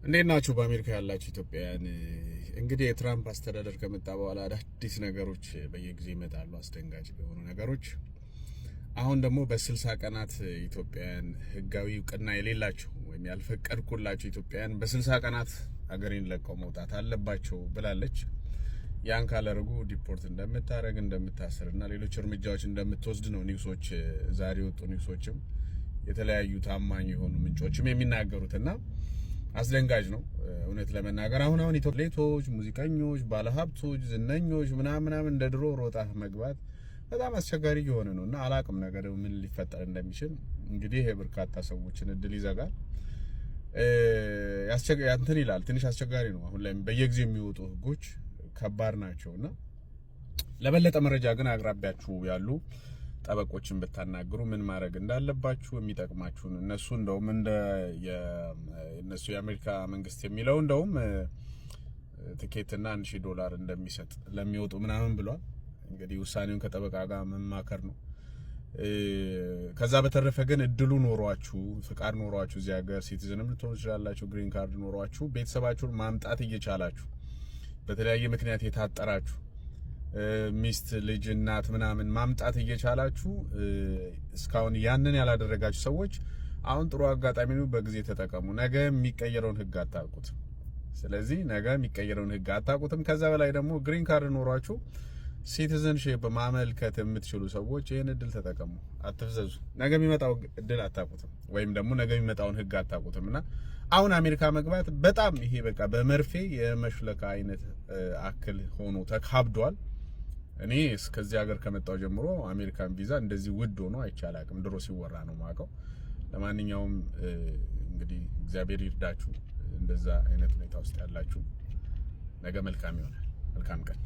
እንዴት ናችሁ? በአሜሪካ ያላችሁ ኢትዮጵያውያን እንግዲህ የትራምፕ አስተዳደር ከመጣ በኋላ አዳዲስ ነገሮች በየጊዜው ይመጣሉ፣ አስደንጋጭ የሆኑ ነገሮች። አሁን ደግሞ በ60 ቀናት ኢትዮጵያውያን ህጋዊ እውቅና የሌላቸው ወይም ያልፈቀድኩላቸው ኢትዮጵያውያን በ60 ቀናት ሀገሬን ለቀው መውጣት አለባቸው ብላለች። ያን ካላረጉ ዲፖርት እንደምታረግ እንደምታሰርና ሌሎች እርምጃዎች እንደምትወስድ ነው ኒውሶች፣ ዛሬ ወጡ ኒውሶችም የተለያዩ ታማኝ የሆኑ ምንጮችም የሚናገሩትና አስደንጋጭ ነው። እውነት ለመናገር አሁን ኢትዮጵያቶች፣ ሙዚቀኞች፣ ባለሀብቶች፣ ዝነኞች ምናምን እንደ ድሮ ሮጣ መግባት በጣም አስቸጋሪ የሆነ ነውና አላቅም ነገር ምን ሊፈጠር እንደሚችል። እንግዲህ በርካታ ሰዎችን እድል ይዘጋል፣ እንትን ይላል። ትንሽ አስቸጋሪ ነው። አሁን ላይ በየጊዜው የሚወጡ ህጎች ከባድ ናቸውና ለበለጠ መረጃ ግን አቅራቢያችሁ ያሉ ጠበቆችን ብታናግሩ ምን ማድረግ እንዳለባችሁ የሚጠቅማችሁን እነሱ እንደውም እንደ የነሱ የአሜሪካ መንግስት የሚለው እንደውም ቲኬትና $1000 እንደሚሰጥ ለሚወጡ ምናምን ብሏል። እንግዲህ ውሳኔውን ከጠበቃ ጋር መማከር ነው። ከዛ በተረፈ ግን እድሉ ኖሯችሁ ፍቃድ ኖሯችሁ እዚህ ሀገር ሲቲዝንም ልትሆኑ ትችላላችሁ፣ ግሪን ካርድ ኖሯችሁ ቤተሰባችሁን ማምጣት እየቻላችሁ በተለያየ ምክንያት የታጠራችሁ ሚስት፣ ልጅ፣ እናት ምናምን ማምጣት እየቻላችሁ እስካሁን ያንን ያላደረጋችሁ ሰዎች አሁን ጥሩ አጋጣሚ ነው፣ በጊዜ ተጠቀሙ። ነገ የሚቀየረውን ህግ አታውቁትም። ስለዚህ ነገ የሚቀየረውን ህግ አታውቁትም። ከዛ በላይ ደግሞ ግሪን ካርድ ኖሯችሁ ሲቲዝንሺፕ ማመልከት የምትችሉ ሰዎች ይሄን እድል ተጠቀሙ፣ አትፍዘዙ። ነገ የሚመጣው እድል አታውቁትም፣ ወይም ደግሞ ነገ የሚመጣውን ህግ አታውቁትምና አሁን አሜሪካ መግባት በጣም ይሄ በቃ በመርፌ የመሽለካ አይነት አክል ሆኖ ተካብዷል። እኔ እስከዚህ ሀገር ከመጣው ጀምሮ አሜሪካን ቪዛ እንደዚህ ውድ ሆኖ አይቻላቅም። ድሮ ሲወራ ነው ማቀው። ለማንኛውም እንግዲህ እግዚአብሔር ይርዳችሁ፣ እንደዛ አይነት ሁኔታ ውስጥ ያላችሁ ነገ መልካም ይሆናል። መልካም ቀን።